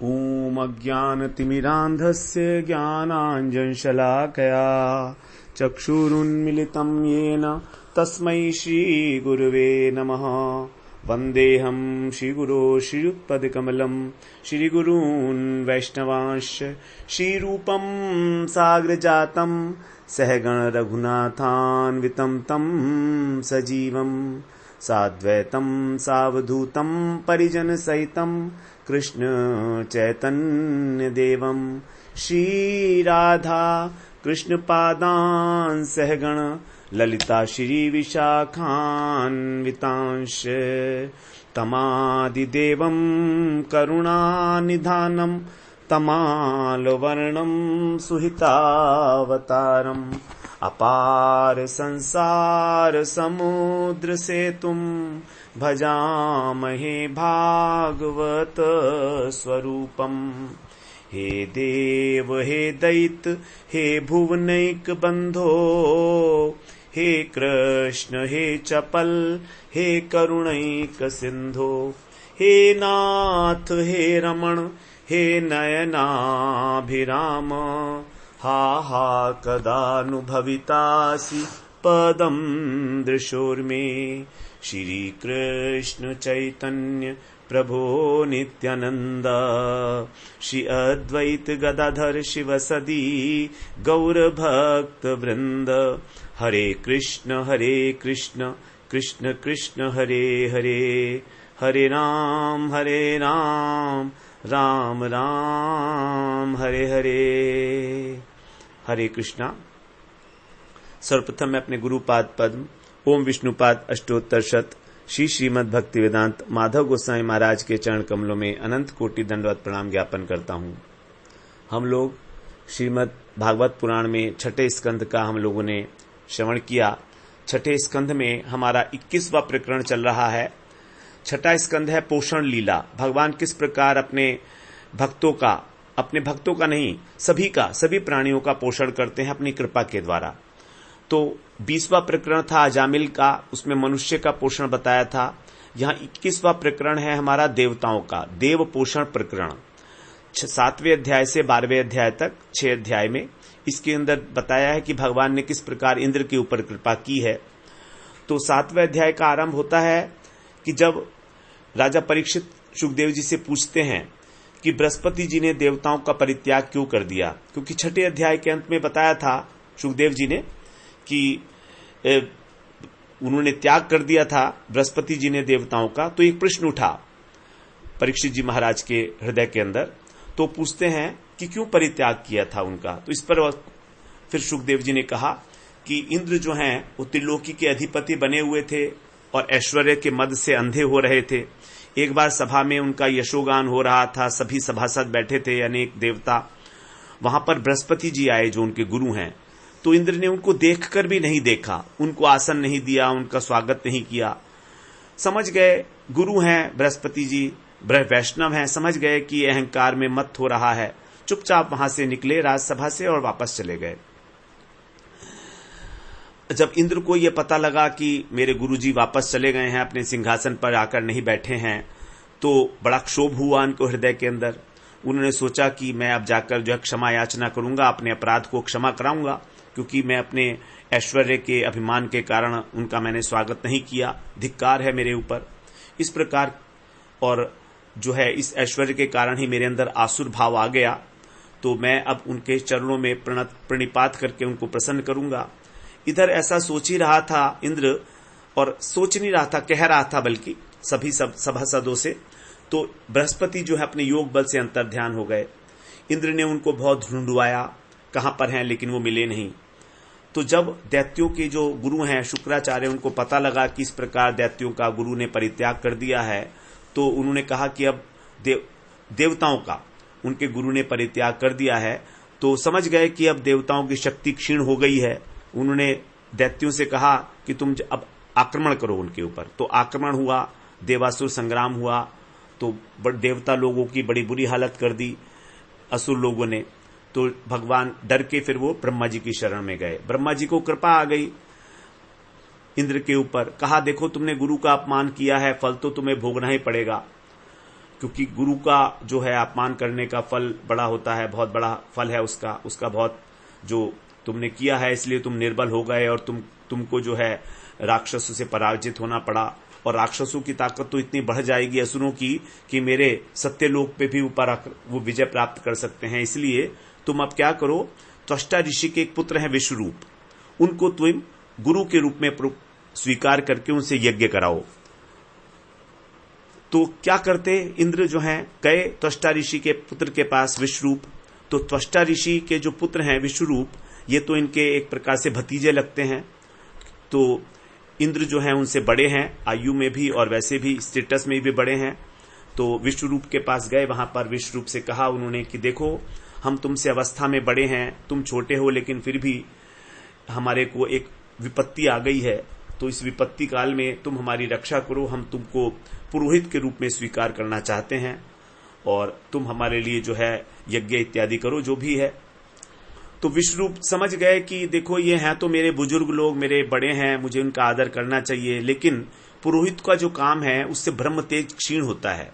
ॐ अज्ञानतिमिरान्धस्य ज्ञानाञ्जनशलाकया चक्षुरुन्मिलितं येन तस्मै श्रीगुरुवे नमः। वन्देऽहं श्रीगुरो श्रीयुक्तपदकमलं श्रीगुरून् वैष्णवांश्च श्रीरूपं साग्रजातं सहगण रघुनाथान्वितं तं सजीवं साद्वैतं सावधूतं परिजनसहितं कृष्ण चैतन्य देवं श्रीराधा कृष्ण पादान् सहगण ललिता श्री विशाखान्वितांश तमादिदेवं करुणानिधानं तमालवर्णं सुहितावतारम् अपार संसार समुद्र सेतुं भजामहे भागवत स्वरूपम्। हे देव हे दैत हे भुवनैक बंधो हे कृष्ण हे चपल हे करुणैक सिंधो हे नाथ हे रमण हे नयनाभिराम हा हा कदानुभवितासि पदं दृशोर्मे। श्री कृष्ण चैतन्य प्रभो नित्यानंद श्री अद्वैत गदाधर शिवसदी गौर भक्त वृंद। हरे कृष्ण कृष्ण कृष्ण हरे हरे हरे राम राम राम हरे हरे। हरे कृष्णा। सर्वप्रथम मैं अपने गुरुपाद पद्म ओम विष्णुपाद अष्टोत्तर शत श्री श्रीमद् भक्ति वेदांत माधव गोस्वामी महाराज के चरण कमलों में अनंत कोटि दंडवत प्रणाम ज्ञापन करता हूँ। हम लोग श्रीमद् भागवत पुराण में छठे स्कंध का हम लोगों ने श्रवण किया। छठे स्कंध में हमारा 21वां प्रकरण चल रहा है। छठा स्कंध है पोषण लीला। भगवान किस प्रकार अपने भक्तों का नहीं सभी प्राणियों का पोषण करते हैं अपनी कृपा के द्वारा। तो 20वां प्रकरण था अजामिल का, उसमें मनुष्य का पोषण बताया था। यहाँ 21वां प्रकरण है हमारा देवताओं का, देव पोषण प्रकरण। 7वें अध्याय से 12वें अध्याय तक 6 अध्याय में इसके अंदर बताया है कि भगवान ने किस प्रकार इंद्र के ऊपर कृपा की है। तो 7वें अध्याय का आरंभ होता है कि जब राजा परीक्षित सुखदेव जी से पूछते हैं कि बृहस्पति जी ने देवताओं का परित्याग क्यों कर दिया, क्योंकि छठे अध्याय के अंत में बताया था सुखदेव जी ने कि उन्होंने त्याग कर दिया था बृहस्पति जी ने देवताओं का। तो एक प्रश्न उठा परीक्षित जी महाराज के हृदय के अंदर। तो पूछते हैं कि क्यों परित्याग किया था उनका। तो इस पर फिर सुखदेव जी ने कहा कि इंद्र जो हैं वो त्रिलोकी के अधिपति बने हुए थे और ऐश्वर्य के मद से अंधे हो रहे थे। एक बार सभा में उनका यशोगान हो रहा था, सभी सभासद बैठे थे अनेक देवता। वहां पर बृहस्पति जी आए जो उनके गुरु हैं। तो इंद्र ने उनको देखकर भी नहीं देखा, उनको आसन नहीं दिया, उनका स्वागत नहीं किया। समझ गए गुरु हैं बृहस्पति जी, वैष्णव हैं, समझ गए कि अहंकार में मत हो रहा है। चुपचाप वहां से निकले राजसभा से और वापस चले गए। जब इंद्र को यह पता लगा कि मेरे गुरुजी वापस चले गए हैं, अपने सिंहासन पर आकर नहीं बैठे हैं, तो बड़ा क्षोभ हुआ उनको हृदय के अंदर। उन्होंने सोचा कि मैं अब जाकर जो है क्षमा याचना करूंगा, अपने अपराध को क्षमा कराऊंगा, क्योंकि मैं अपने ऐश्वर्य के अभिमान के कारण उनका मैंने स्वागत नहीं किया, धिक्कार है मेरे ऊपर। इस प्रकार और जो है इस ऐश्वर्य के कारण ही मेरे अंदर आसुर भाव आ गया। तो मैं अब उनके चरणों में प्रणिपात करके उनको प्रसन्न करूंगा। इधर ऐसा सोच ही रहा था इंद्र, और सोच नहीं रहा था, कह रहा था बल्कि सभी सभासदों से। तो बृहस्पति जो है अपने योग बल से अंतर्ध्यान हो गए। इंद्र ने उनको बहुत ढूंढवाया कहां पर हैं, लेकिन वो मिले नहीं। तो जब दैत्यों के जो गुरु हैं शुक्राचार्य, उनको पता लगा कि इस प्रकार दैत्यों का गुरु ने परित्याग कर दिया है, तो उन्होंने कहा कि अब देवताओं का उनके गुरु ने परित्याग कर दिया है। तो समझ गए कि अब देवताओं की शक्ति क्षीण हो गई है। उन्होंने दैत्यों से कहा कि तुम अब आक्रमण करो उनके ऊपर। तो आक्रमण हुआ, देवासुर संग्राम हुआ। तो देवता लोगों की बड़ी बुरी हालत कर दी असुर लोगों ने। तो भगवान डर के फिर वो ब्रह्मा जी की शरण में गए। ब्रह्मा जी को कृपा आ गई इंद्र के ऊपर। कहा देखो तुमने गुरु का अपमान किया है, फल तो तुम्हें भोगना ही पड़ेगा। क्योंकि गुरु का जो है अपमान करने का फल बड़ा होता है, बहुत बड़ा फल है उसका बहुत जो तुमने किया है, इसलिए तुम निर्बल हो गए और तुमको जो है राक्षसों से पराजित होना पड़ा। और राक्षसों की ताकत तो इतनी बढ़ जाएगी असुरों की कि मेरे सत्यलोक पे भी वो विजय प्राप्त कर सकते हैं। इसलिए तुम अब क्या करो, त्वष्टा ऋषि के एक पुत्र हैं विश्वरूप, उनको तुम गुरु के रूप में स्वीकार करके उनसे यज्ञ कराओ। तो क्या करते, इंद्र जो हैं गए त्वष्टा ऋषि के पुत्र के पास विश्वरूप। तो त्वष्टा ऋषि के जो पुत्र हैं विश्वरूप, ये तो इनके एक प्रकार से भतीजे लगते हैं। तो इंद्र जो हैं उनसे बड़े हैं आयु में भी और वैसे भी स्टेटस में भी बड़े हैं। तो विश्वरूप के पास गए, वहां पर विश्वरूप से कहा उन्होंने कि देखो हम तुमसे अवस्था में बड़े हैं, तुम छोटे हो, लेकिन फिर भी हमारे को एक विपत्ति आ गई है, तो इस विपत्ति काल में तुम हमारी रक्षा करो। हम तुमको पुरोहित के रूप में स्वीकार करना चाहते हैं और तुम हमारे लिए जो है यज्ञ इत्यादि करो जो भी है। तो विश्वरूप समझ गए कि देखो ये हैं तो मेरे बुजुर्ग लोग, मेरे बड़े हैं, मुझे उनका आदर करना चाहिए, लेकिन पुरोहित का जो काम है उससे ब्रह्म तेज क्षीण होता है।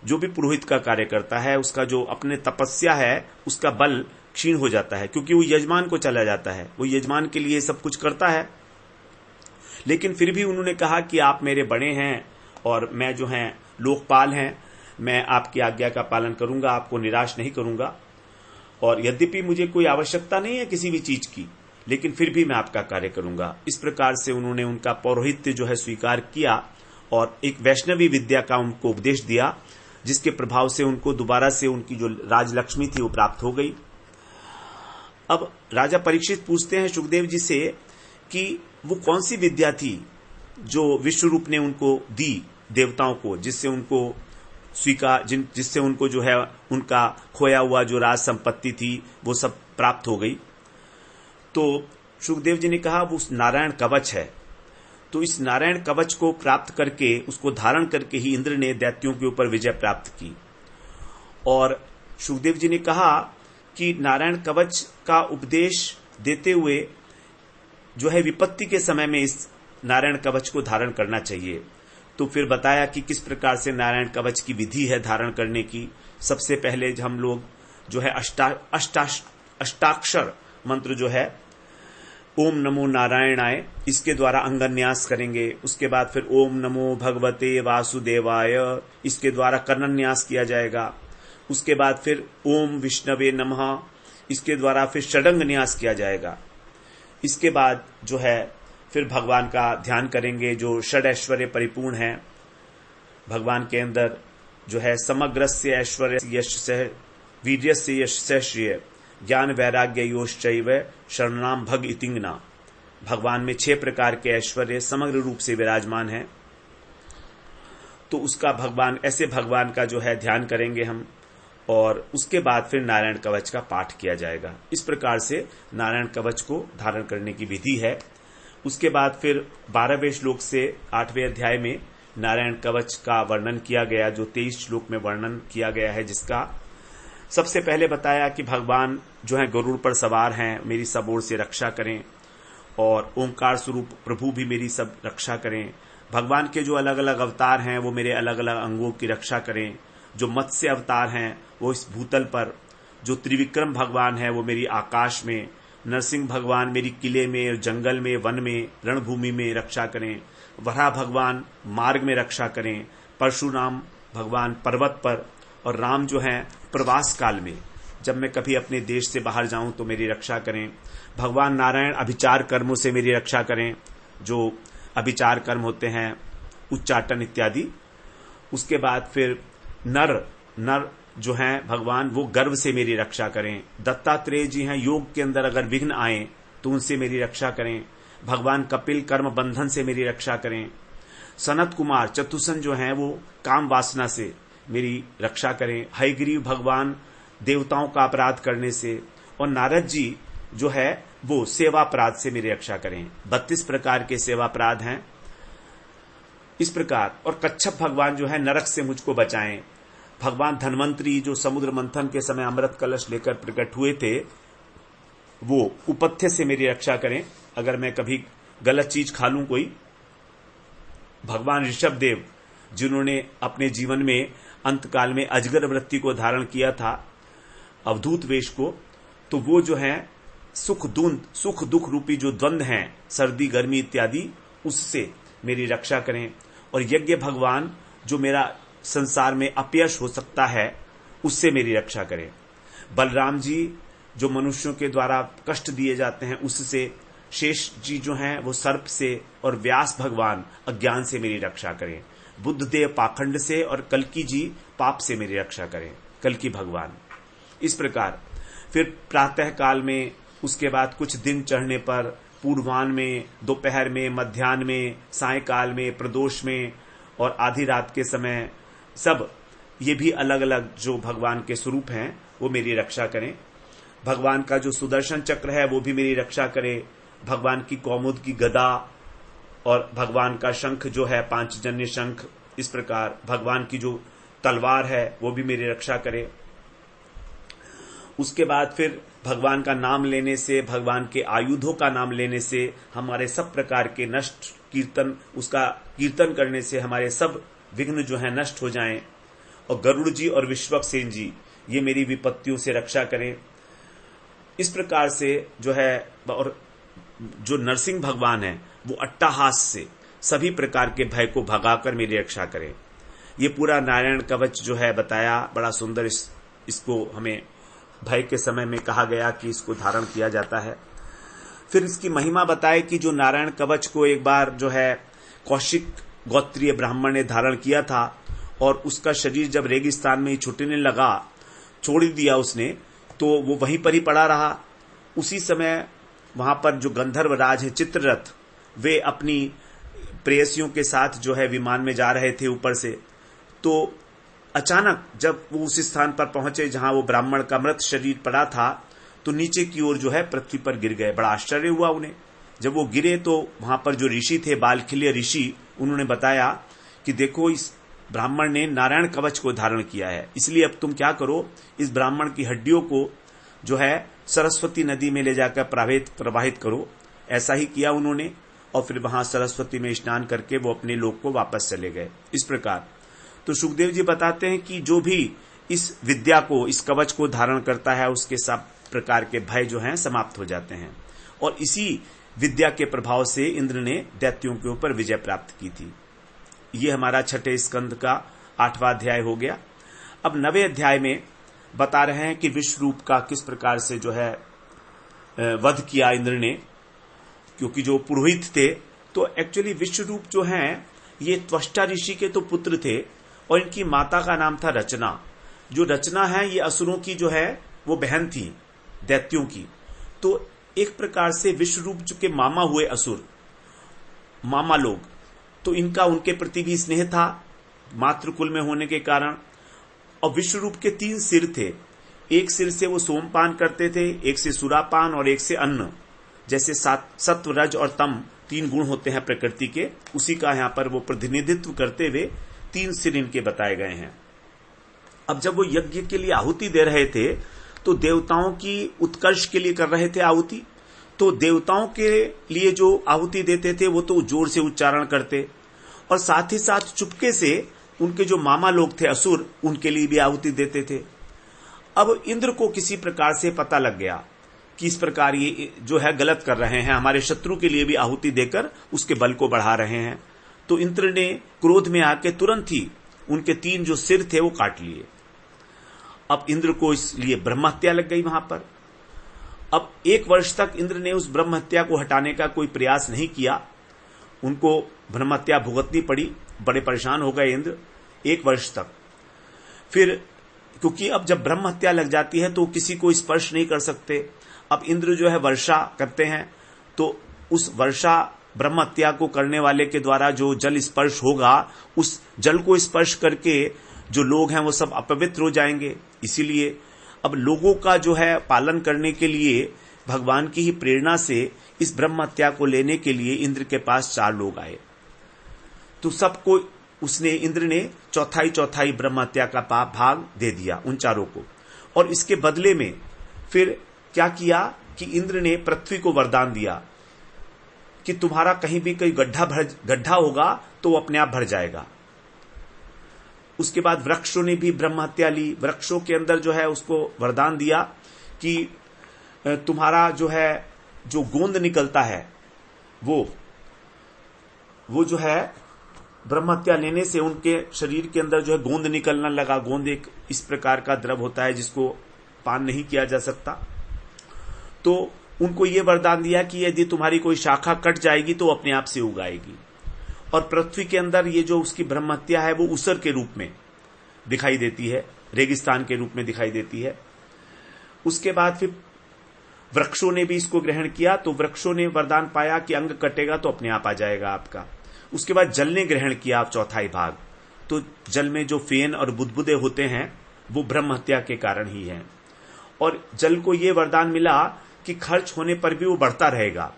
जो भी पुरोहित का कार्य करता है उसका जो अपने तपस्या है उसका बल क्षीण हो जाता है, क्योंकि वो यजमान को चला जाता है, वो यजमान के लिए सब कुछ करता है। लेकिन फिर भी उन्होंने कहा कि आप मेरे बड़े हैं और मैं जो है लोकपाल हैं, मैं आपकी आज्ञा का पालन करूंगा, आपको निराश नहीं करूंगा। और यद्यपि मुझे कोई आवश्यकता नहीं है किसी भी चीज की, लेकिन फिर भी मैं आपका कार्य करूंगा। इस प्रकार से उन्होंने उनका पौरोहित्य जो है स्वीकार किया और एक वैष्णवी विद्या का उनको उपदेश दिया, जिसके प्रभाव से उनको दोबारा से उनकी जो राजलक्ष्मी थी वो प्राप्त हो गई। अब राजा परीक्षित पूछते हैं सुखदेव जी से कि वो कौन सी विद्या थी जो विश्वरूप ने उनको दी देवताओं को, जिससे उनको जिससे उनको जो है उनका खोया हुआ जो राज संपत्ति थी वो सब प्राप्त हो गई। तो सुखदेव जी ने कहा वो नारायण कवच है। तो इस नारायण कवच को प्राप्त करके, उसको धारण करके ही इंद्र ने दैत्यों के ऊपर विजय प्राप्त की। और सुखदेव जी ने कहा कि नारायण कवच का उपदेश देते हुए जो है विपत्ति के समय में इस नारायण कवच को धारण करना चाहिए। तो फिर बताया कि किस प्रकार से नारायण कवच की विधि है धारण करने की। सबसे पहले हम लोग जो है अष्टाक्षर मंत्र जो है ओम नमो नारायणाय, इसके द्वारा अंगन्यास करेंगे। उसके बाद फिर ओम नमो भगवते वासुदेवाय, इसके द्वारा कर्णन्यास किया जाएगा। उसके बाद फिर ओम विष्णवे नमः, इसके द्वारा फिर षडंग न्यास किया जाएगा। इसके बाद जो है फिर भगवान का ध्यान करेंगे जो षड ऐश्वर्य परिपूर्ण है। भगवान के अंदर जो है समग्र से ऐश्वर्य यश से वीर्य से यश से श्रेय ज्ञान वैराग्य योश्चैव शरणाम भग इतिंगना। भगवान में 6 प्रकार के ऐश्वर्य समग्र रूप से विराजमान है। तो उसका ऐसे भगवान का जो है ध्यान करेंगे हम, और उसके बाद फिर नारायण कवच का पाठ किया जाएगा। इस प्रकार से नारायण कवच को धारण करने की विधि है। उसके बाद फिर 12वें श्लोक से 8वें अध्याय में नारायण कवच का वर्णन किया गया, जो 23 श्लोक में वर्णन किया गया है, जिसका सबसे पहले बताया कि भगवान जो है गरुड़ पर सवार हैं, मेरी सब ओर से रक्षा करें, और ओंकार स्वरूप प्रभु भी मेरी सब रक्षा करें। भगवान के जो अलग अलग अवतार हैं वो मेरे अलग अलग अंगों की रक्षा करें। जो मत्स्य अवतार हैं वो इस भूतल पर, जो त्रिविक्रम भगवान है वो मेरी आकाश में, नरसिंह भगवान मेरी किले में, जंगल में, वन में, रणभूमि में रक्षा करें। वराह भगवान मार्ग में रक्षा करें। परशुराम भगवान पर्वत पर, और राम जो है प्रवास काल में, जब मैं कभी अपने देश से बाहर जाऊं तो मेरी रक्षा करें। भगवान नारायण अभिचार कर्मों से मेरी रक्षा करें, जो अभिचार कर्म होते हैं, उच्चाटन इत्यादि। उसके बाद फिर नर जो हैं भगवान, वो गर्व से मेरी रक्षा करें। दत्तात्रेय जी हैं, योग के अंदर अगर विघ्न आए तो उनसे मेरी रक्षा करें। भगवान कपिल कर्म बंधन से मेरी रक्षा करें। सनत कुमार चतुसन जो हैं वो काम वासना से मेरी रक्षा करें। हयग्रीव भगवान देवताओं का अपराध करने से, और नारद जी जो है वो सेवा अपराध से मेरी रक्षा करें। 32 प्रकार के सेवा अपराध हैं इस प्रकार। और कच्छप भगवान जो है नरक से मुझको बचाएं। भगवान धन्वंतरी जो समुद्र मंथन के समय अमृत कलश लेकर प्रकट हुए थे, वो उपथ्य से मेरी रक्षा करें, अगर मैं कभी गलत चीज खा लूं कोई। भगवान ऋषभ देव जिन्होंने अपने जीवन में अंतकाल में अजगर वृत्ति को धारण किया था, अवधूत वेश को, तो वो जो है सुख दुख रूपी जो द्वंद्व हैं, सर्दी गर्मी इत्यादि, उससे मेरी रक्षा करें। और यज्ञ भगवान जो मेरा संसार में अपयश हो सकता है, उससे मेरी रक्षा करें। बलराम जी जो मनुष्यों के द्वारा कष्ट दिए जाते हैं उससे, शेष जी जो हैं वो सर्प से, और व्यास भगवान अज्ञान से मेरी रक्षा करें। बुद्धदेव पाखंड से, और कल्कि जी पाप से मेरी रक्षा करें, कल्कि भगवान। इस प्रकार फिर प्रातः काल में, उसके बाद कुछ दिन चढ़ने पर पूर्वान में, दोपहर में, मध्याह्न में, सायकाल में, प्रदोष में और आधी रात के समय, सब ये भी अलग अलग जो भगवान के स्वरूप हैं वो मेरी रक्षा करें। भगवान का जो सुदर्शन चक्र है वो भी मेरी रक्षा करे, भगवान की कौमुद की गदा और भगवान का शंख जो है पांचजन्य शंख, इस प्रकार भगवान की जो तलवार है वो भी मेरी रक्षा करे। उसके बाद फिर भगवान का नाम लेने से, भगवान के आयुधों का नाम लेने से हमारे सब प्रकार के नष्ट, कीर्तन, उसका कीर्तन करने से हमारे सब विघ्न जो है नष्ट हो जाएं। और गरुड़ जी और विश्वक्सेन जी ये मेरी विपत्तियों से रक्षा करें। इस प्रकार से जो है, और जो नरसिंह भगवान है वो अट्टहास से सभी प्रकार के भय को भगाकर मेरी रक्षा करें। ये पूरा नारायण कवच जो है बताया, बड़ा सुंदर। इसको हमें भय के समय में कहा गया कि इसको धारण किया जाता है। फिर इसकी महिमा बताए कि जो नारायण कवच को एक बार जो है कौशिक गोत्रीय ब्राह्मण ने धारण किया था, और उसका शरीर जब रेगिस्तान में ही छूटने लगा, छोड़ दिया उसने, तो वो वहीं पर ही पड़ा रहा। उसी समय वहां पर जो गंधर्व राज है चित्ररथ, वे अपनी प्रेयसियों के साथ जो है विमान में जा रहे थे ऊपर से। तो अचानक जब वो उस स्थान पर पहुंचे जहां वो ब्राह्मण का मृत शरीर पड़ा था, तो नीचे की ओर जो है पृथ्वी पर गिर गए। बड़ा आश्चर्य हुआ उन्हें। जब वो गिरे तो वहां पर जो ऋषि थे, बालखिल्य ऋषि, उन्होंने बताया कि देखो इस ब्राह्मण ने नारायण कवच को धारण किया है, इसलिए अब तुम क्या करो, इस ब्राह्मण की हड्डियों को जो है सरस्वती नदी में ले जाकर प्रवाहित करो। ऐसा ही किया उन्होंने, और फिर वहां सरस्वती में स्नान करके वो अपने लोक को वापस चले गए। इस प्रकार तो सुखदेव जी बताते हैं कि जो भी इस विद्या को, इस कवच को धारण करता है, उसके सब प्रकार के भय जो हैं समाप्त हो जाते हैं। और इसी विद्या के प्रभाव से इंद्र ने दैत्यों के ऊपर विजय प्राप्त की थी। ये हमारा छठे स्कंद का 8वां अध्याय हो गया। अब 9वें अध्याय में बता रहे हैं कि विश्व रूप का किस प्रकार से जो है वध किया इंद्र ने, क्योंकि जो पुरोहित थे, तो एक्चुअली विश्व रूप जो हैं ये त्वष्टा ऋषि के तो पुत्र थे, और इनकी माता का नाम था रचना। जो रचना है ये असुरों की जो है वो बहन थी, दैत्यों की। तो एक प्रकार से विश्व रूप के मामा हुए असुर, मामा लोग, तो इनका उनके प्रति भी स्नेह था मातृकुल में होने के कारण। और विश्व रूप के 3 सिर थे। एक सिर से वो सोमपान करते थे, एक से सुरापान और एक से अन्न। जैसे सत्व, रज और तम 3 गुण होते हैं प्रकृति के, उसी का यहाँ पर वो प्रतिनिधित्व करते हुए 3 सिर इनके बताए गए हैं। अब जब वो यज्ञ के लिए आहुति दे रहे थे, तो देवताओं की उत्कर्ष के लिए कर रहे थे आहुति। तो देवताओं के लिए जो आहुति देते थे वो तो जोर से उच्चारण करते, और साथ ही साथ चुपके से उनके जो मामा लोग थे असुर, उनके लिए भी आहुति देते थे। अब इंद्र को किसी प्रकार से पता लग गया कि इस प्रकार ये जो है गलत कर रहे हैं, हमारे शत्रु के लिए भी आहुति देकर उसके बल को बढ़ा रहे हैं। तो इंद्र ने क्रोध में आके तुरंत ही उनके 3 जो सिर थे वो काट लिए। अब इंद्र को इसलिए ब्रह्म हत्या लग गई वहां पर। अब 1 वर्ष तक इंद्र ने उस ब्रह्म हत्या को हटाने का कोई प्रयास नहीं किया, उनको ब्रह्म हत्या भुगतनी पड़ी। बड़े परेशान हो गए इंद्र 1 वर्ष तक। फिर क्योंकि अब जब ब्रह्म हत्या लग जाती है तो किसी को स्पर्श नहीं कर सकते। अब इंद्र जो है वर्षा करते हैं, तो उस वर्षा ब्रह्म हत्या को करने वाले के द्वारा जो जल स्पर्श होगा, उस जल को स्पर्श करके जो लोग हैं वो सब अपवित्र हो जाएंगे। इसीलिए अब लोगों का जो है पालन करने के लिए भगवान की ही प्रेरणा से इस ब्रह्म हत्या को लेने के लिए इंद्र के पास 4 लोग आए। तो सबको इंद्र ने चौथाई ब्रह्म हत्या का भाग दे दिया उन 4 को। और इसके बदले में फिर क्या किया कि इंद्र ने पृथ्वी को वरदान दिया कि तुम्हारा कहीं भी कोई गड्ढा होगा तो वो अपने आप भर जाएगा। उसके बाद वृक्षों ने भी ब्रह्म हत्या ली। वृक्षों के अंदर जो है उसको वरदान दिया कि तुम्हारा जो है जो गोंद निकलता है वो जो है ब्रह्म हत्या लेने से उनके शरीर के अंदर जो है गोंद निकलना लगा। गोंद एक इस प्रकार का द्रव होता है जिसको पान नहीं किया जा सकता। तो उनको ये वरदान दिया कि यदि तुम्हारी कोई शाखा कट जाएगी तो अपने आप से उगाएगी। और पृथ्वी के अंदर ये जो उसकी ब्रह्म हत्या है वो ऊसर के रूप में दिखाई देती है, रेगिस्तान के रूप में दिखाई देती है। उसके बाद फिर वृक्षों ने भी इसको ग्रहण किया, तो वृक्षों ने वरदान पाया कि अंग कटेगा तो अपने आप आ जाएगा आपका। उसके बाद जल ने ग्रहण किया चौथाई भाग, तो जल में जो फेन और बुदबुदे होते हैं वो ब्रह्म हत्या के कारण ही है। और जल को ये वरदान मिला कि खर्च होने पर भी वो बढ़ता रहेगा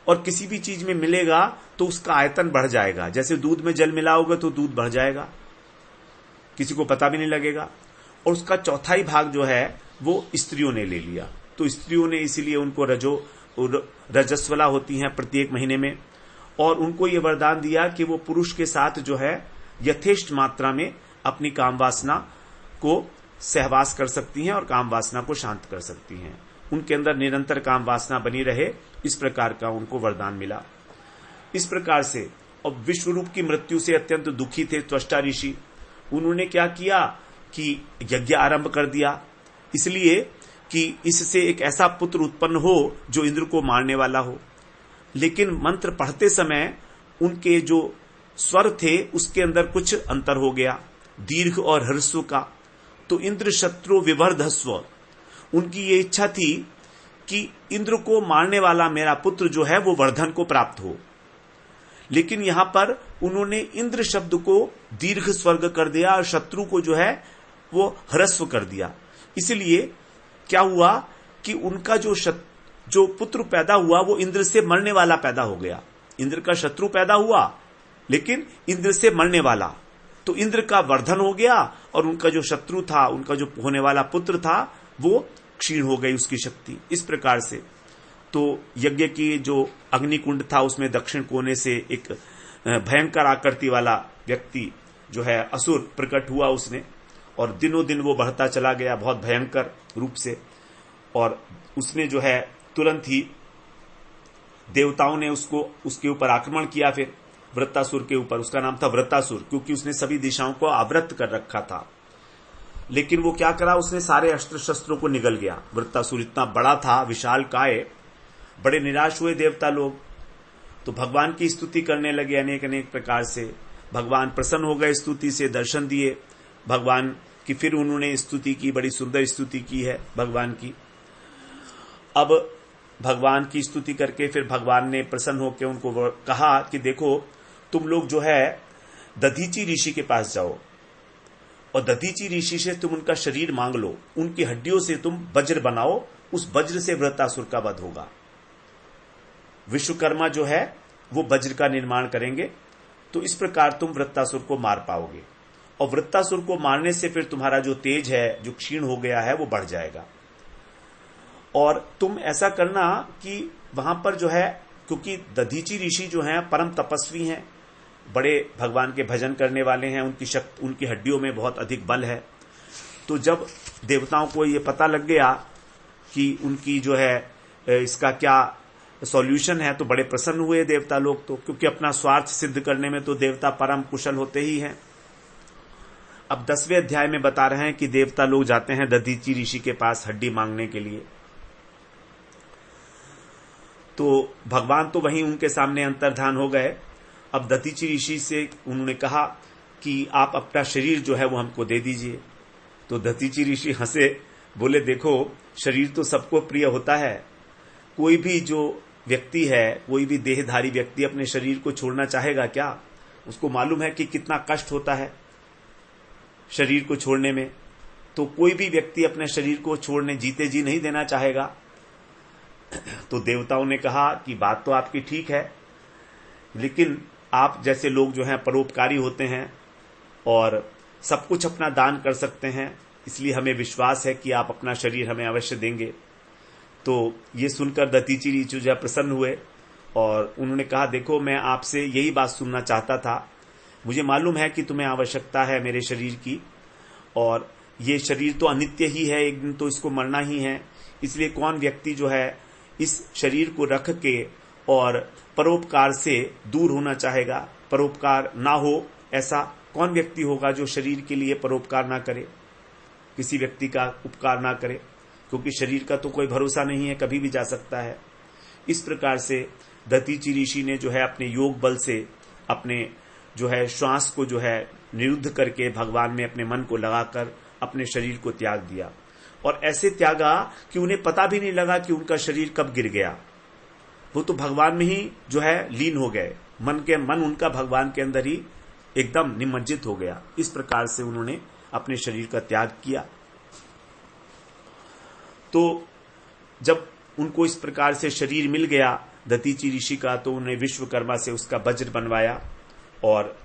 और किसी भी चीज में मिलेगा तो उसका आयतन बढ़ जाएगा। जैसे दूध में जल मिला होगा तो दूध बढ़ जाएगा, किसी को पता भी नहीं लगेगा। और उसका चौथाई भाग जो है वो स्त्रियों ने ले लिया, तो स्त्रियों ने इसीलिए उनको रजस्वला होती हैं प्रत्येक महीने में, और उनको ये वरदान दिया कि वो पुरुष के साथ जो है यथेष्ट मात्रा में अपनी काम वासना को सहवास कर सकती हैं और काम वासना को शांत कर सकती हैं। उनके अंदर निरंतर काम वासना बनी रहे, इस प्रकार का उनको वरदान मिला। इस प्रकार से अब विश्वरूप की मृत्यु से अत्यंत दुखी थे त्वष्टा ऋषि। उन्होंने क्या किया कि यज्ञ आरंभ कर दिया, इसलिए कि इससे एक ऐसा पुत्र उत्पन्न हो जो इंद्र को मारने वाला हो। लेकिन मंत्र पढ़ते समय उनके जो स्वर थे उसके अंदर कुछ अंतर हो गया, दीर्घ और ह्रस्व का। तो इंद्र शत्रु विवर्धस्व, उनकी ये इच्छा थी कि इंद्र को मारने वाला मेरा पुत्र जो है वो वर्धन को प्राप्त हो। लेकिन यहां पर उन्होंने इंद्र शब्द को दीर्घ स्वर्ग कर दिया और शत्रु को जो है वो ह्रस्व कर दिया। इसलिए क्या हुआ कि उनका जो पुत्र पैदा हुआ वो इंद्र से मरने वाला पैदा हो गया। इंद्र का शत्रु पैदा हुआ लेकिन इंद्र से मरने वाला, तो इंद्र का वर्धन हो गया और उनका जो शत्रु था, उनका जो होने वाला पुत्र था, वो क्षीण हो गई उसकी शक्ति। इस प्रकार से तो यज्ञ की जो अग्निकुंड था उसमें दक्षिण कोने से एक भयंकर आकृति वाला व्यक्ति जो है असुर प्रकट हुआ उसने, और दिनों दिन वो बढ़ता चला गया बहुत भयंकर रूप से। और उसने जो है तुरंत ही देवताओं ने उसके ऊपर आक्रमण किया, फिर वृत्तासुर के ऊपर। उसका नाम था वृत्तासुर क्योंकि उसने सभी दिशाओं को आवृत कर रखा था। लेकिन वो क्या करा, उसने सारे अस्त्र शस्त्रों को निगल गया। वृत्तासुर इतना बड़ा था, विशाल काय। बड़े निराश हुए देवता लोग, तो भगवान की स्तुति करने लगे अनेक अनेक प्रकार से। भगवान प्रसन्न हो गए, स्तुति से दर्शन दिए भगवान की। फिर उन्होंने स्तुति की, बड़ी सुंदर स्तुति की है भगवान की। अब भगवान की स्तुति करके फिर भगवान ने प्रसन्न होकर उनको कहा कि देखो तुम लोग जो है दधीची ऋषि के पास जाओ और दधीची ऋषि से तुम उनका शरीर मांग लो, उनकी हड्डियों से तुम वज्र बनाओ, उस वज्र से वृत्तासुर का वध होगा। विश्वकर्मा जो है वो वज्र का निर्माण करेंगे, तो इस प्रकार तुम वृत्तासुर को मार पाओगे। और वृत्तासुर को मारने से फिर तुम्हारा जो तेज है, जो क्षीण हो गया है, वो बढ़ जाएगा। और तुम ऐसा करना कि वहां पर जो है, क्योंकि दधीची ऋषि जो हैं परम तपस्वी हैं, बड़े भगवान के भजन करने वाले हैं, उनकी शक्ति, उनकी हड्डियों में बहुत अधिक बल है। तो जब देवताओं को ये पता लग गया कि उनकी जो है इसका क्या सॉल्यूशन है, तो बड़े प्रसन्न हुए देवता लोग। तो क्योंकि अपना स्वार्थ सिद्ध करने में तो देवता परम कुशल होते ही हैं। अब 10वें अध्याय में बता रहे हैं कि देवता लोग जाते हैं दधीची ऋषि के पास हड्डी मांगने के लिए। तो भगवान तो वहीं उनके सामने अंतर्धान हो गए। अब दधीची ऋषि से उन्होंने कहा कि आप अपना शरीर जो है वो हमको दे दीजिए। तो दधीची ऋषि हंसे, बोले देखो शरीर तो सबको प्रिय होता है, कोई भी जो व्यक्ति है, कोई भी देहधारी व्यक्ति अपने शरीर को छोड़ना चाहेगा क्या? उसको मालूम है कि कितना कष्ट होता है शरीर को छोड़ने में। तो कोई भी व्यक्ति अपने शरीर को छोड़ने जीते जी नहीं देना चाहेगा। तो देवताओं ने कहा कि बात तो आपकी ठीक है, लेकिन आप जैसे लोग जो हैं परोपकारी होते हैं और सब कुछ अपना दान कर सकते हैं, इसलिए हमें विश्वास है कि आप अपना शरीर हमें अवश्य देंगे। तो ये सुनकर दधीची ऋषि जो प्रसन्न हुए और उन्होंने कहा देखो मैं आपसे यही बात सुनना चाहता था मुझे मालूम है कि तुम्हें आवश्यकता है मेरे शरीर की, और ये शरीर तो अनित्य ही है, एक दिन तो इसको मरना ही है। इसलिए कौन व्यक्ति जो है इस शरीर को रख के और परोपकार से दूर होना चाहेगा? परोपकार ना हो ऐसा कौन व्यक्ति होगा जो शरीर के लिए परोपकार ना करे, किसी व्यक्ति का उपकार ना करे? क्योंकि शरीर का तो कोई भरोसा नहीं है, कभी भी जा सकता है। इस प्रकार से दधीचि ऋषि ने जो है अपने योग बल से अपने जो है श्वास को जो है निरुद्ध करके भगवान में अपने मन को लगाकर अपने शरीर को त्याग दिया, और ऐसे त्यागा कि उन्हें पता भी नहीं लगा कि उनका शरीर कब गिर गया। वो तो भगवान में ही जो है लीन हो गए, मन उनका भगवान के अंदर ही एकदम निमज्जित हो गया। इस प्रकार से उन्होंने अपने शरीर का त्याग किया। तो जब उनको इस प्रकार से शरीर मिल गया दधीचि ऋषि का, तो उन्हें विश्वकर्मा से उसका वज्र बनवाया, और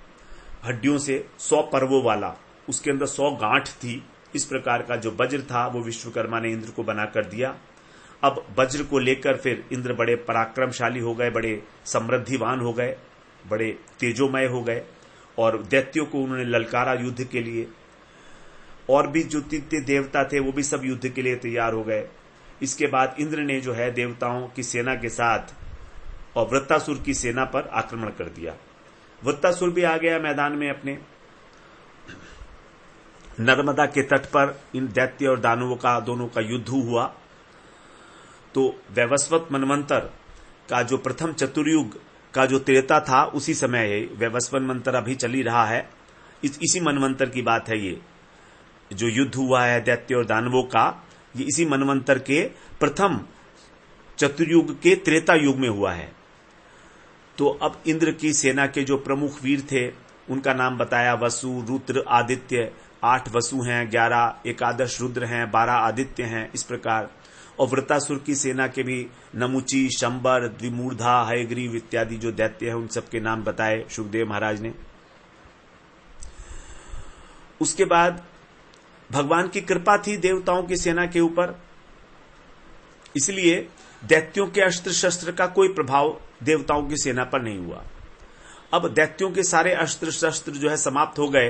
हड्डियों से 100 पर्वों वाला, उसके अंदर 100 गांठ थी, इस प्रकार का जो वज्र था वो विश्वकर्मा ने इंद्र को बना कर दिया। अब वज्र को लेकर फिर इंद्र बड़े पराक्रमशाली हो गए, बड़े समृद्धिवान हो गए, बड़े तेजोमय हो गए, और दैत्यों को उन्होंने ललकारा युद्ध के लिए। और भी जो तीन देवता थे वो भी सब युद्ध के लिए तैयार हो गए। इसके बाद इंद्र ने जो है देवताओं की सेना के साथ और वृत्तासुर की सेना पर आक्रमण कर दिया। वृत्तासुर भी आ गया मैदान में अपने। नर्मदा के तट पर इन दैत्य और दानवों का दोनों का युद्ध हुआ। तो वैवस्वत मनवंतर का जो प्रथम चतुर्युग का जो त्रेता था, उसी समय है वैवस्वत मनवंतर अभी चल ही रहा है। इसी मनवंतर की बात है। ये जो युद्ध हुआ है दैत्य और दानवों का, ये इसी मनवंतर के प्रथम चतुर्युग के त्रेता युग में हुआ है। तो अब इंद्र की सेना के जो प्रमुख वीर थे उनका नाम बताया, वसु, रुद्र, आदित्य। 8 वसु हैं, 11 एकादश रुद्र हैं, 12 आदित्य हैं, इस प्रकार। और वृत्तासुर की सेना के भी नमुची, शंबर, द्विमूर्धा, हयग्रीव इत्यादि जो दैत्य हैं उन सबके नाम बताए सुखदेव महाराज ने। उसके बाद भगवान की कृपा थी देवताओं की सेना के ऊपर, इसलिए दैत्यों के अस्त्र शस्त्र का कोई प्रभाव देवताओं की सेना पर नहीं हुआ। अब दैत्यों के सारे अस्त्र शस्त्र जो है समाप्त हो गए,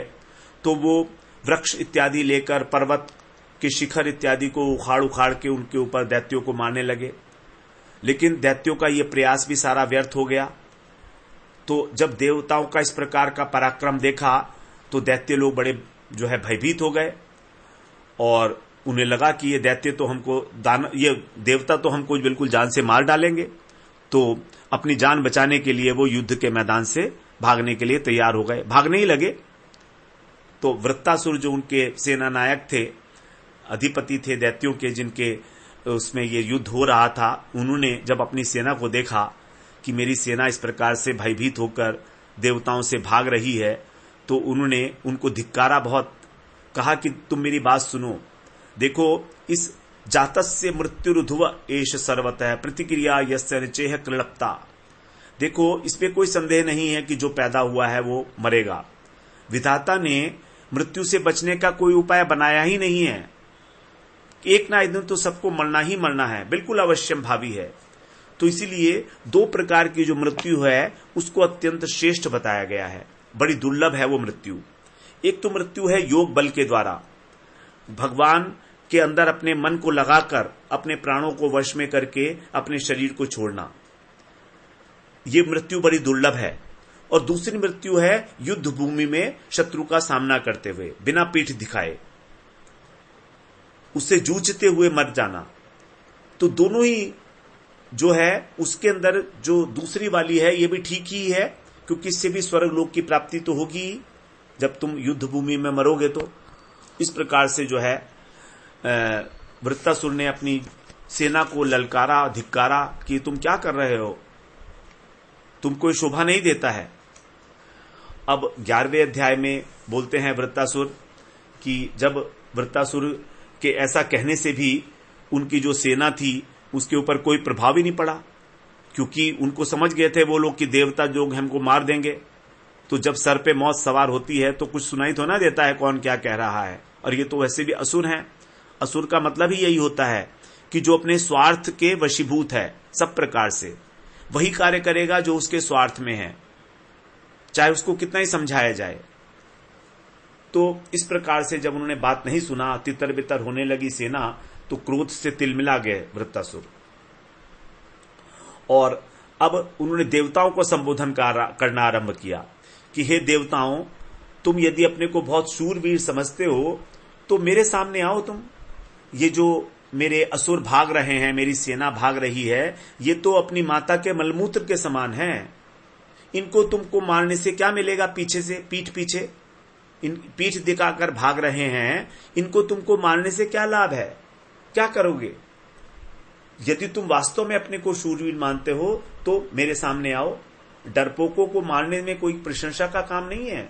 तो वो वृक्ष इत्यादि लेकर पर्वत के शिखर इत्यादि को उखाड़ उखाड़ के उनके ऊपर दैत्यों को मारने लगे। लेकिन दैत्यों का ये प्रयास भी सारा व्यर्थ हो गया। तो जब देवताओं का इस प्रकार का पराक्रम देखा तो दैत्य लोग बड़े जो है भयभीत हो गए, और उन्हें लगा कि ये दैत्य तो हमको ये देवता तो हमको बिल्कुल जान से मार डालेंगे। तो अपनी जान बचाने के लिए वो युद्ध के मैदान से भागने के लिए तैयार हो गए, भागने ही लगे। तो वृत्तासुर जो उनके सेना नायक थे, अधिपति थे दैत्यों के, जिनके उसमें ये युद्ध हो रहा था, उन्होंने जब अपनी सेना को देखा कि मेरी सेना इस प्रकार से भयभीत होकर देवताओं से भाग रही है, तो उन्होंने उनको धिक्कारा बहुत, कहा कि तुम मेरी बात सुनो, देखो इस जातस्य मृत्युरुध्व एष सर्वतः प्रतिक्रिया यस्य निचेह कृलप्ता। देखो इसमें कोई संदेह नहीं है कि जो पैदा हुआ है वो मरेगा। विधाता ने मृत्यु से बचने का कोई उपाय बनाया ही नहीं है। एक ना एक दिन तो सबको मरना ही मरना है, बिल्कुल अवश्यम भावी है। तो इसीलिए 2 प्रकार की जो मृत्यु है उसको अत्यंत श्रेष्ठ बताया गया है, बड़ी दुर्लभ है वो मृत्यु। एक तो मृत्यु है योग बल के द्वारा, भगवान के अंदर अपने मन को लगाकर अपने प्राणों को वश में करके अपने शरीर को छोड़ना, ये मृत्यु बड़ी दुर्लभ है। और दूसरी मृत्यु है युद्ध भूमि में शत्रु का सामना करते हुए बिना पीठ दिखाए उससे जूझते हुए मर जाना। तो दोनों ही जो है उसके अंदर जो दूसरी वाली है ये भी ठीक ही है, क्योंकि इससे भी स्वर्ग लोक की प्राप्ति तो होगी जब तुम युद्ध भूमि में मरोगे। तो इस प्रकार से जो है वृत्तासुर ने अपनी सेना को ललकारा, धिक्कारा कि तुम क्या कर रहे हो, तुमको शोभा नहीं देता है। अब 11वें अध्याय में बोलते हैं वृत्तासुर कि जब वृत्तासुर के ऐसा कहने से भी उनकी जो सेना थी उसके ऊपर कोई प्रभाव ही नहीं पड़ा, क्योंकि उनको समझ गए थे वो लोग कि देवता लोग हमको मार देंगे। तो जब सर पे मौत सवार होती है तो कुछ सुनाई तो ना देता है कौन क्या कह रहा है। और ये तो वैसे भी असुर हैं। असुर का मतलब ही यही होता है कि जो अपने स्वार्थ के वशीभूत है, सब प्रकार से वही कार्य करेगा जो उसके स्वार्थ में है, चाहे उसको कितना ही समझाया जाए। तो इस प्रकार से जब उन्होंने बात नहीं सुना, तितर बितर होने लगी सेना, तो क्रोध से तिलमिला गए वृत्तासुर। और अब उन्होंने देवताओं को संबोधन करना आरंभ किया कि हे देवताओं, तुम यदि अपने को बहुत शूरवीर समझते हो तो मेरे सामने आओ तुम। ये जो मेरे असुर भाग रहे हैं, मेरी सेना भाग रही है, ये तो अपनी माता के मलमूत्र के समान हैं। इनको तुमको मारने से क्या मिलेगा? पीछे से, पीठ पीछे पीठ दिखाकर भाग रहे हैं, इनको तुमको मारने से क्या लाभ है? क्या करोगे? यदि तुम वास्तव में अपने को शूरवीर मानते हो तो मेरे सामने आओ। डरपोकों को मारने में कोई प्रशंसा का काम नहीं है,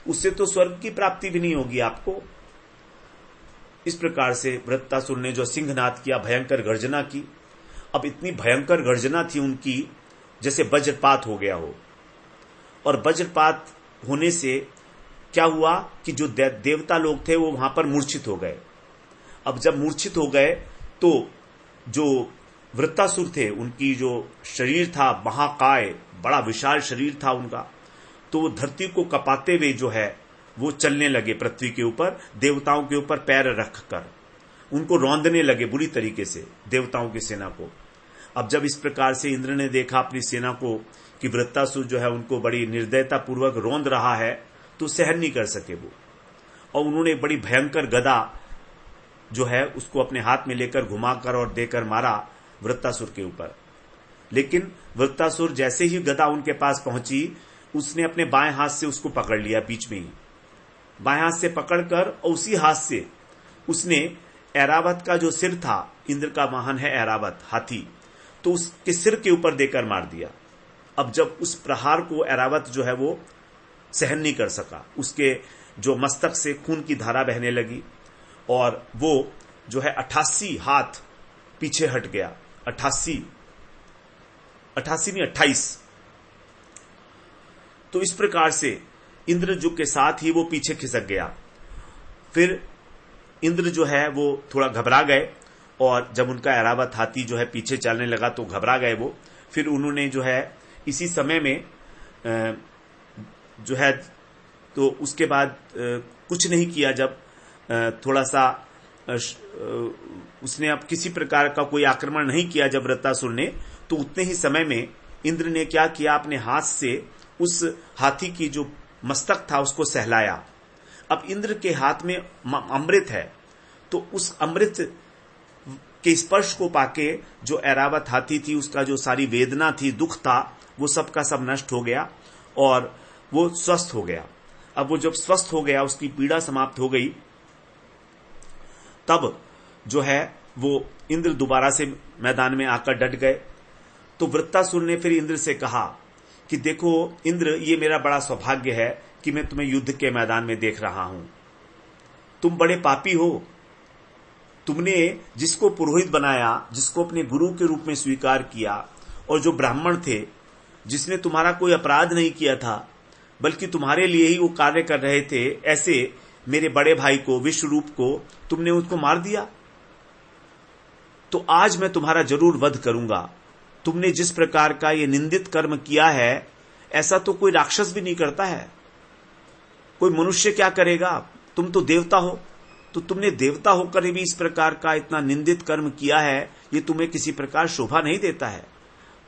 उससे तो स्वर्ग की प्राप्ति भी नहीं होगी आपको। इस प्रकार से वृत्तासुर ने जो सिंहनाद किया, भयंकर गर्जना की। अब इतनी भयंकर गर्जना थी उनकी जैसे वज्रपात हो गया हो। और वज्रपात होने से क्या हुआ कि जो देवता लोग थे वो वहां पर मूर्छित हो गए। अब जब मूर्छित हो गए तो जो वृत्तासुर थे, उनकी जो शरीर था महाकाय, बड़ा विशाल शरीर था उनका, तो वो धरती को कपाते हुए जो है वो चलने लगे पृथ्वी के ऊपर, देवताओं के ऊपर पैर रखकर उनको रौंदने लगे बुरी तरीके से, देवताओं की सेना को। अब जब इस प्रकार से इंद्र ने देखा अपनी सेना को कि वृत्तासुर जो है उनको बड़ी निर्दयता पूर्वक रौंद रहा है, तो सहन नहीं कर सके वो, और उन्होंने बड़ी भयंकर गदा जो है उसको अपने हाथ में लेकर घुमाकर और देकर मारा वृत्तासुर के ऊपर। लेकिन वृत्तासुर जैसे ही गदा उनके पास पहुंची, उसने अपने बाएं हाथ से उसको पकड़ लिया, बीच में ही बाएं हाथ से पकड़कर, और उसी हाथ से उसने ऐरावत का जो सिर था, इंद्र का वाहन है ऐरावत हाथी, तो उसके सिर के ऊपर देकर मार दिया। अब जब उस प्रहार को ऐरावत जो है वो सहन नहीं कर सका, उसके जो मस्तक से खून की धारा बहने लगी और वो जो है 88 हाथ पीछे हट गया। 88 नहीं 28। तो इस प्रकार से इंद्र जो के साथ ही वो पीछे खिसक गया। फिर इंद्र जो है वो थोड़ा घबरा गए, और जब उनका ऐरावत हाथी जो है पीछे चलने लगा तो घबरा गए वो। फिर उन्होंने जो है इसी समय में जो है, तो उसके बाद कुछ नहीं किया। जब थोड़ा सा उसने अब किसी प्रकार का कोई आक्रमण नहीं किया जब वृत्तासुर ने, तो उतने ही समय में इंद्र ने क्या किया, अपने हाथ से उस हाथी की जो मस्तक था उसको सहलाया। अब इंद्र के हाथ में अमृत है, तो उस अमृत के स्पर्श को पाके जो ऐरावत हाथी थी, उसका जो सारी वेदना थी, दुख था, वो सब का सब नष्ट हो गया और वो स्वस्थ हो गया। अब वो जब स्वस्थ हो गया, उसकी पीड़ा समाप्त हो गई, तब जो है वो इंद्र दोबारा से मैदान में आकर डट गए। तो वृत्तासुर ने फिर इंद्र से कहा कि देखो इंद्र, ये मेरा बड़ा सौभाग्य है कि मैं तुम्हें युद्ध के मैदान में देख रहा हूं। तुम बड़े पापी हो। तुमने जिसको पुरोहित बनाया, जिसको अपने गुरु के रूप में स्वीकार किया, और जो ब्राह्मण थे, जिसने तुम्हारा कोई अपराध नहीं किया था बल्कि तुम्हारे लिए ही वो कार्य कर रहे थे, ऐसे मेरे बड़े भाई को, विश्वरूप को, तुमने उसको मार दिया। तो आज मैं तुम्हारा जरूर वध करूंगा। तुमने जिस प्रकार का ये निंदित कर्म किया है, ऐसा तो कोई राक्षस भी नहीं करता है। कोई मनुष्य क्या करेगा? तुम तो देवता हो, तो तुमने देवता होकर भी इस प्रकार का इतना निंदित कर्म किया है, ये तुम्हें किसी प्रकार शोभा नहीं देता है।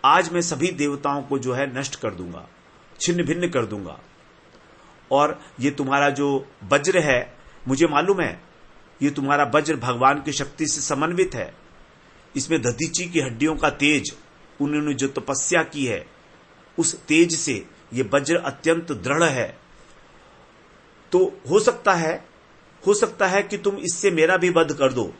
आज मैं सभी देवताओं को जो है नष्ट कर दूंगा, छिन्न भिन्न कर दूंगा। और ये तुम्हारा जो वज्र है, मुझे मालूम है ये तुम्हारा वज्र भगवान की शक्ति से समन्वित है। इसमें दधीची की हड्डियों का तेज, उन्होंने जो तपस्या की है, उस तेज से ये वज्र अत्यंत दृढ़ है। तो हो सकता है कि तुम इससे मेरा भी वध कर दो,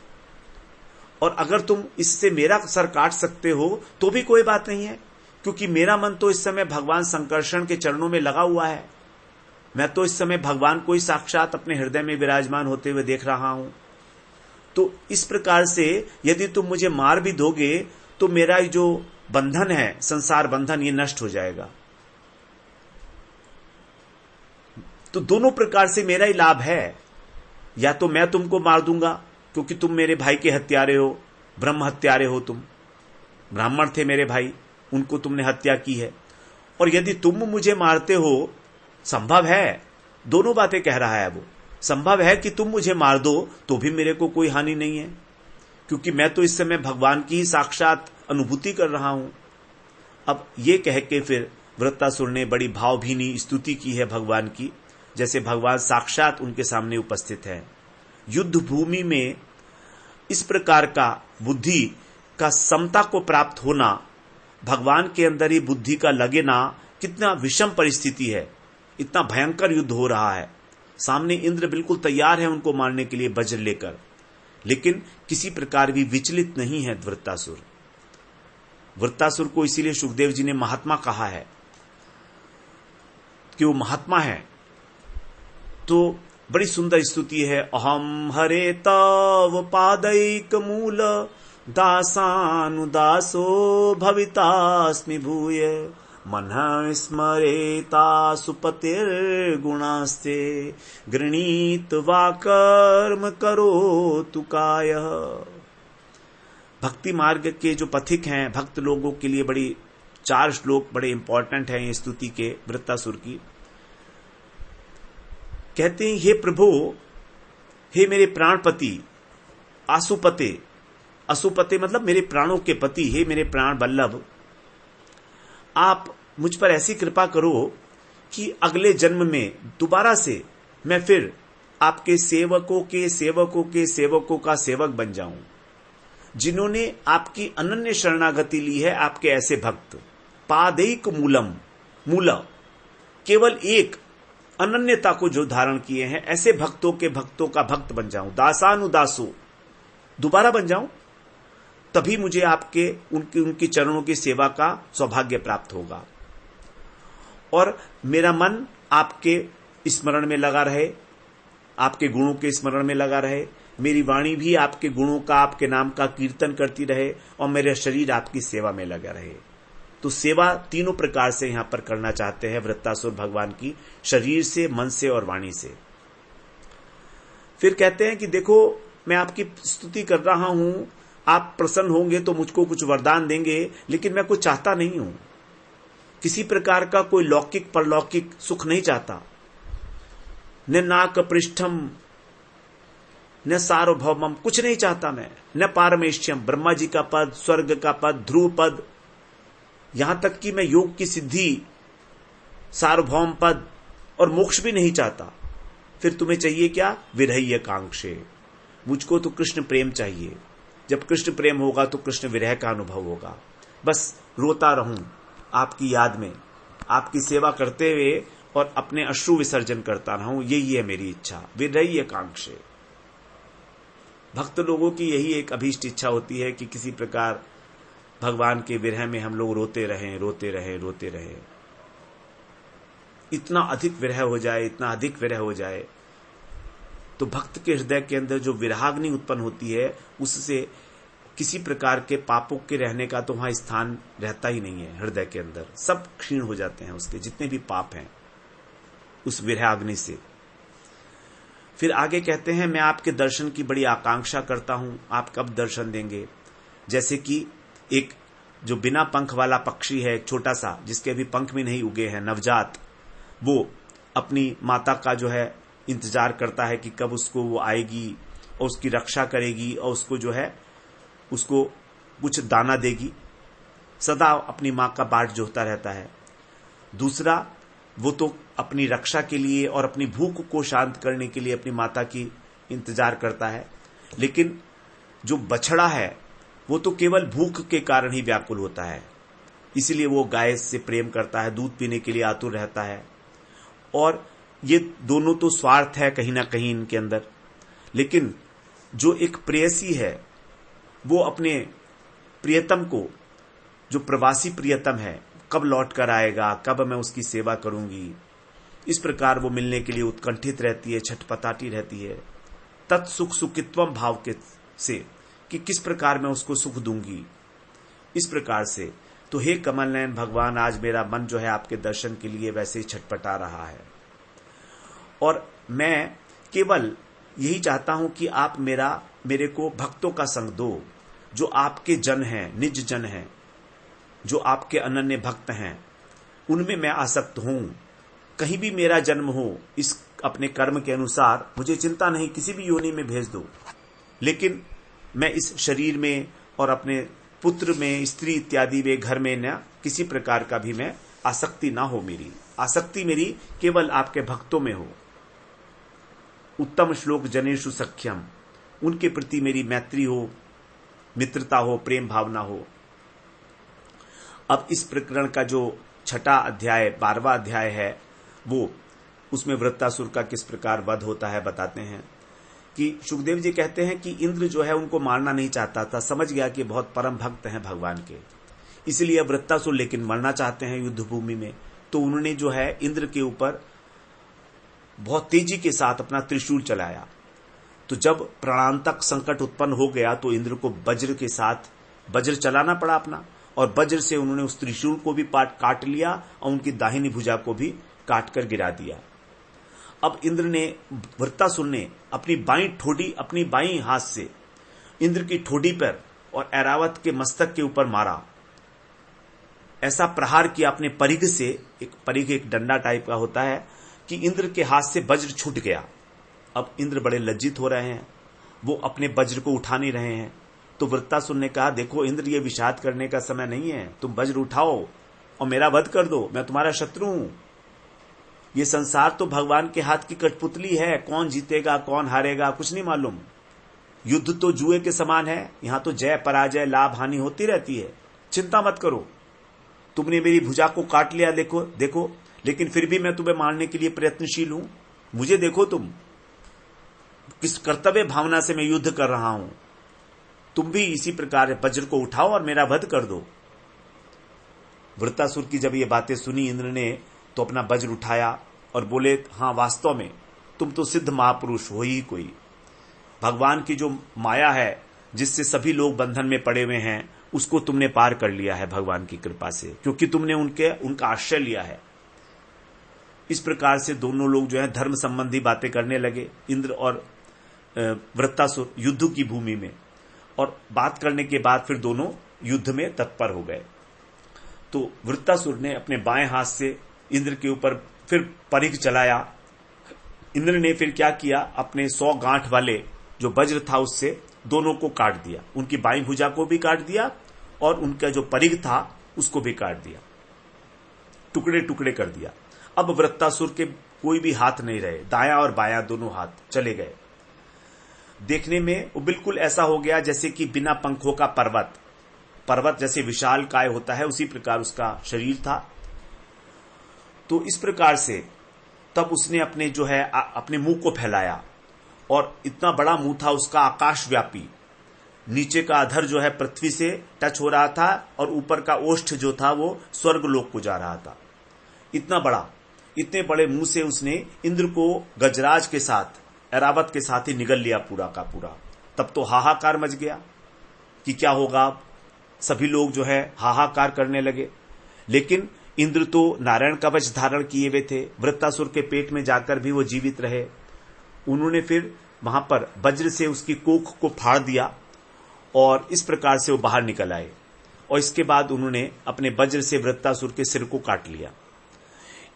और अगर तुम इससे मेरा सर काट सकते हो तो भी कोई बात नहीं है, क्योंकि मेरा मन तो इस समय भगवान संकर्षण के चरणों में लगा हुआ है। मैं तो इस समय भगवान को ही साक्षात अपने हृदय में विराजमान होते हुए देख रहा हूं। तो इस प्रकार से यदि तुम मुझे मार भी दोगे तो मेरा जो बंधन है, संसार बंधन, ये नष्ट हो जाएगा। तो दोनों प्रकार से मेरा ही लाभ है। या तो मैं तुमको मार दूंगा क्योंकि तुम मेरे भाई के हत्यारे हो, ब्रह्म हत्यारे हो, तुम ब्राह्मण थे मेरे भाई, उनको तुमने हत्या की है। और यदि तुम मुझे मारते हो संभव है, दोनों बातें कह रहा है वो। संभव है कि तुम मुझे मार दो तो भी मेरे को कोई हानि नहीं है, क्योंकि मैं तो इस समय भगवान की ही साक्षात अनुभूति कर रहा हूं। अब ये कह के फिर वृत्तासुर ने बड़ी भावभीनी स्तुति की है भगवान की, जैसे भगवान साक्षात उनके सामने उपस्थित है। युद्ध भूमि में इस प्रकार का बुद्धि का समता को प्राप्त होना, भगवान के अंदर ही बुद्धि का लगे ना, कितना विषम परिस्थिति है। इतना भयंकर युद्ध हो रहा है, सामने इंद्र बिल्कुल तैयार है उनको मारने के लिए वज्र लेकर, लेकिन किसी प्रकार भी विचलित नहीं है वृत्तासुर। वृत्तासुर को इसीलिए सुखदेव जी ने महात्मा कहा है कि वो महात्मा है। तो बड़ी सुंदर स्तुति है। अहम हरे तव पादैक मूल दासानुदासो भवितास्मि भूय मन स्मरेता सुपतिर्गुणास्ते गृणीत वा कर्म करो तुकाय। भक्ति मार्ग के जो पथिक हैं, भक्त लोगों के लिए बड़ी 4 श्लोक बड़े इंपॉर्टेंट हैं ये स्तुति के वृत्तासुर की। कहते हैं, हे प्रभु, हे मेरे प्राणपति, आसुपते, असुपते मतलब मेरे प्राणों के पति, हे मेरे प्राण वल्लभ, आप मुझ पर ऐसी कृपा करो कि अगले जन्म में दोबारा से मैं फिर आपके सेवकों के सेवकों के सेवकों का सेवक बन जाऊं, जिन्होंने आपकी अनन्य शरणागति ली है। आपके ऐसे भक्त, पादैक मूलम, मूला केवल एक अनन्यता को जो धारण किए हैं, ऐसे भक्तों के भक्तों का भक्त बन जाऊं, दासानुदासो दोबारा बन जाऊं, तभी मुझे आपके उनकी चरणों की सेवा का सौभाग्य प्राप्त होगा। और मेरा मन आपके स्मरण में लगा रहे, आपके गुणों के स्मरण में लगा रहे, मेरी वाणी भी आपके गुणों का, आपके नाम का कीर्तन करती रहे, और मेरा शरीर आपकी सेवा में लगा रहे। तो सेवा तीनों प्रकार से यहां पर करना चाहते हैं वृत्तासुर भगवान की, शरीर से, मन से और वाणी से। फिर कहते हैं कि देखो, मैं आपकी स्तुति कर रहा हूं, आप प्रसन्न होंगे तो मुझको कुछ वरदान देंगे, लेकिन मैं कुछ चाहता नहीं हूं, किसी प्रकार का कोई लौकिक परलौकिक सुख नहीं चाहता। न नाक पृष्ठम न सार्वभौमम, कुछ नहीं चाहता मैं, न पारमेश्यम, ब्रह्मा जी का पद, स्वर्ग का पद, ध्रुव पद, यहां तक कि मैं योग की सिद्धि, सार्वभौम पद और मोक्ष भी नहीं चाहता। फिर तुम्हें चाहिए क्या? विरह्य कांक्षे, मुझको तो कृष्ण प्रेम चाहिए। जब कृष्ण प्रेम होगा तो कृष्ण विरह का अनुभव होगा। बस रोता रहूं आपकी याद में, आपकी सेवा करते हुए, और अपने अश्रु विसर्जन करता रहूं, यही है मेरी इच्छा। विरह्य कांक्षे, भक्त लोगों की यही एक अभीष्ट इच्छा होती है कि किसी प्रकार भगवान के विरह में हम लोग रोते रहें, रोते रहें, रोते रहें, इतना अधिक विरह हो जाए, इतना अधिक विरह हो जाए। तो भक्त के हृदय के अंदर जो विरहाग्नि उत्पन्न होती है, उससे किसी प्रकार के पापों के रहने का तो वहां स्थान रहता ही नहीं है। हृदय के अंदर सब क्षीण हो जाते हैं, उसके जितने भी पाप हैं उस विरहाग्नि से। फिर आगे कहते हैं, मैं आपके दर्शन की बड़ी आकांक्षा करता हूं, आप कब दर्शन देंगे? जैसे कि एक जो बिना पंख वाला पक्षी है, छोटा सा, जिसके अभी पंख भी नहीं उगे हैं, नवजात, वो अपनी माता का जो है इंतजार करता है कि कब उसको वो आएगी और उसकी रक्षा करेगी, और उसको जो है उसको कुछ दाना देगी, सदा अपनी मां का बाट जोहता रहता है। दूसरा, वो तो अपनी रक्षा के लिए और अपनी भूख को शांत करने के लिए अपनी माता की इंतजार करता है। लेकिन जो बछड़ा है वो तो केवल भूख के कारण ही व्याकुल होता है, इसलिए वो गाय से प्रेम करता है, दूध पीने के लिए आतुर रहता है। और ये दोनों तो स्वार्थ है कहीं ना कहीं इनके अंदर। लेकिन जो एक प्रेयसी है, वो अपने प्रियतम को, जो प्रवासी प्रियतम है, कब लौट कर आएगा, कब मैं उसकी सेवा करूंगी, इस प्रकार वो मिलने के लिए उत्कंठित रहती है, छटपटाती रहती है। तत्सुख सुखित्वम भाव के से, कि किस प्रकार मैं उसको सुख दूंगी, इस प्रकार से। तो हे कमल नयन भगवान, आज मेरा मन जो है आपके दर्शन के लिए वैसे ही छटपटा रहा है, और मैं केवल यही चाहता हूं कि आप मेरे को भक्तों का संग दो, जो आपके जन हैं, निज जन हैं, जो आपके अनन्य भक्त हैं, उनमें मैं आसक्त हूं। कहीं भी मेरा जन्म हो इस अपने कर्म के अनुसार, मुझे चिंता नहीं, किसी भी योनि में भेज दो, लेकिन मैं इस शरीर में और अपने पुत्र में, स्त्री इत्यादि में, घर में न किसी प्रकार का भी मैं आसक्ति ना हो। मेरी आसक्ति मेरी केवल आपके भक्तों में हो। उत्तम श्लोक जनेषु सख्यम, उनके प्रति मेरी मैत्री हो, मित्रता हो, प्रेम भावना हो। अब इस प्रकरण का जो छठा अध्याय 12वां अध्याय है, वो उसमें वृत्तासुर का किस प्रकार वध होता है बताते हैं कि सुखदेव जी कहते हैं कि इंद्र जो है उनको मारना नहीं चाहता था, समझ गया कि बहुत परम भक्त हैं भगवान के, इसलिए वृत्तासुर लेकिन मरना चाहते हैं युद्ध भूमि में। तो उन्होंने जो है इंद्र के ऊपर बहुत तेजी के साथ अपना त्रिशूल चलाया। तो जब प्राणांतक संकट उत्पन्न हो गया तो इंद्र को वज्र के साथ वज्र चलाना पड़ा अपना, और वज्र से उन्होंने उस त्रिशूल को भी काट लिया और उनकी दाहिनी भुजा को भी काट कर गिरा दिया। अब इंद्र ने, वृत्तासुर ने अपनी बाईं ठोडी, अपनी बाईं हाथ से इंद्र की ठोडी पर और ऐरावत के मस्तक के ऊपर मारा। ऐसा प्रहार किया अपने परिघ से, एक परिघ एक डंडा टाइप का होता है, कि इंद्र के हाथ से वज्र छूट गया। अब इंद्र बड़े लज्जित हो रहे हैं, वो अपने वज्र को उठा नहीं रहे हैं। तो वृत्तासुर ने कहा, देखो इंद्र, ये विषाद करने का समय नहीं है, तुम वज्र उठाओ और मेरा वध कर दो, मैं तुम्हारा शत्रु हूं। ये संसार तो भगवान के हाथ की कठपुतली है, कौन जीतेगा कौन हारेगा कुछ नहीं मालूम। युद्ध तो जुए के समान है, यहां तो जय पराजय लाभ हानि होती रहती है, चिंता मत करो। तुमने मेरी भुजा को काट लिया, देखो देखो, लेकिन फिर भी मैं तुम्हें मारने के लिए प्रयत्नशील हूं। मुझे देखो, तुम किस कर्तव्य भावना से मैं युद्ध कर रहा हूं। तुम भी इसी प्रकार वज्र को उठाओ और मेरा वध कर दो। वृत्तासुर की जब ये बातें सुनी इंद्र ने, तो अपना वज्र उठाया और बोले, हां वास्तव में तुम तो सिद्ध महापुरुष हो ही कोई। भगवान की जो माया है, जिससे सभी लोग बंधन में पड़े हुए हैं, उसको तुमने पार कर लिया है भगवान की कृपा से, क्योंकि तुमने उनका आश्रय लिया है। इस प्रकार से दोनों लोग जो है धर्म संबंधी बातें करने लगे, इंद्र और वृत्तासुर, युद्ध की भूमि में। और बात करने के बाद फिर दोनों युद्ध में तत्पर हो गए। तो वृत्तासुर ने अपने बाएं हाथ से इंद्र के ऊपर फिर परिघ चलाया। इंद्र ने फिर क्या किया, अपने 100 गांठ वाले जो वज्र था उससे दोनों को काट दिया, उनकी बाईं भुजा को भी काट दिया और उनका जो परिघ था उसको भी काट दिया, टुकड़े टुकड़े कर दिया। अब वृत्तासुर के कोई भी हाथ नहीं रहे, दायां और बायां दोनों हाथ चले गए। देखने में वो बिल्कुल ऐसा हो गया जैसे कि बिना पंखों का पर्वत जैसे विशाल काय होता है, उसी प्रकार उसका शरीर था। तो इस प्रकार से तब उसने अपने जो है अपने मुंह को फैलाया, और इतना बड़ा मुंह था उसका, आकाशव्यापी। नीचे का अधर जो है पृथ्वी से टच हो रहा था और ऊपर का ओष्ठ जो था वो स्वर्गलोक को जा रहा था। इतना बड़ा, इतने बड़े मुंह से उसने इंद्र को गजराज के साथ, ऐरावत के साथ ही निगल लिया पूरा का पूरा। तब तो हाहाकार मच गया कि क्या होगा, सभी लोग जो है हाहाकार करने लगे। लेकिन इंद्र तो नारायण कवच धारण किए हुए थे, वृत्तासुर के पेट में जाकर भी वो जीवित रहे। उन्होंने फिर वहां पर वज्र से उसकी कोख को फाड़ दिया और इस प्रकार से वो बाहर निकल आए। और इसके बाद उन्होंने अपने वज्र से वृत्तासुर के सिर को काट लिया।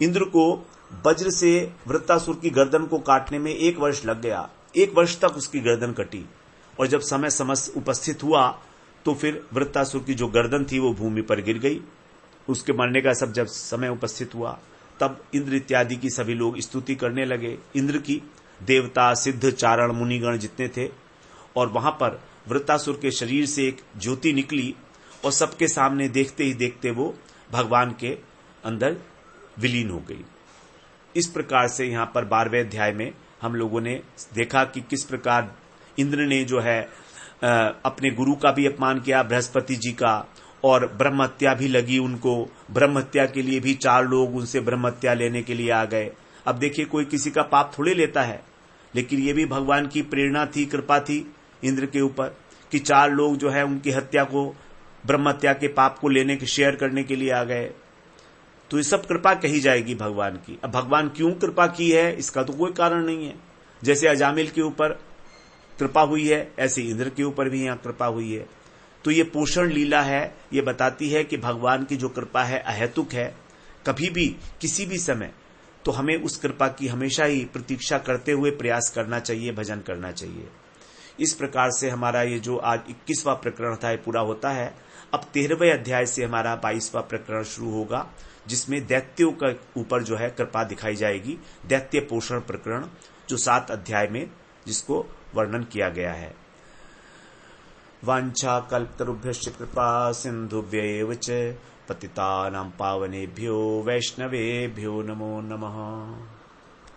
इंद्र को वज्र से वृत्तासुर की गर्दन को काटने में 1 वर्ष लग गया। 1 वर्ष तक उसकी गर्दन कटी, और जब समय उपस्थित हुआ तो फिर वृत्तासुर की जो गर्दन थी वो भूमि पर गिर गई। उसके मरने का सब जब समय उपस्थित हुआ, तब इंद्र इत्यादि की सभी लोग स्तुति करने लगे इंद्र की। देवता, सिद्ध, चारण, मुनिगण जितने थे, और वहां पर वृत्तासुर के शरीर से एक ज्योति निकली और सबके सामने देखते ही देखते वो भगवान के अंदर विलीन हो गई। इस प्रकार से यहाँ पर 12वें अध्याय में हम लोगों ने देखा कि किस प्रकार इंद्र ने जो है अपने गुरु का भी अपमान किया, बृहस्पति जी का, और ब्रह्म हत्या भी लगी उनको। ब्रह्म हत्या के लिए भी 4 लोग उनसे ब्रह्म हत्या लेने के लिए आ गए। अब देखिए, कोई किसी का पाप थोड़े लेता है, लेकिन ये भी भगवान की प्रेरणा थी, कृपा थी इंद्र के ऊपर कि 4 लोग जो है उनकी हत्या को, ब्रह्म हत्या के पाप को लेने के, शेयर करने के लिए आ गए। तो ये सब कृपा कही जाएगी भगवान की। अब भगवान क्यों कृपा की है, इसका तो कोई कारण नहीं है। जैसे अजामिल के ऊपर कृपा हुई है, ऐसे इंद्र के ऊपर भी यहां कृपा हुई है। तो ये पोषण लीला है, ये बताती है कि भगवान की जो कृपा है अहेतुक है, कभी भी किसी भी समय तो हमें उस कृपा की हमेशा ही प्रतीक्षा करते हुए प्रयास करना चाहिए, भजन करना चाहिए। इस प्रकार से हमारा ये जो आज 21वां प्रकरण था ये पूरा होता है। अब 13वें अध्याय से हमारा 22वां प्रकरण शुरू होगा, जिसमें दैत्यों का ऊपर जो है कृपा दिखाई जाएगी। दैत्य पोषण प्रकरण जो 7 अध्याय में जिसको वर्णन किया गया है। वांछा कल्पतरुभ्यश्च कृपा सिंधुभ्यैव च पतितानां पावनेभ्यो वैष्णवेभ्यो नमो नमः।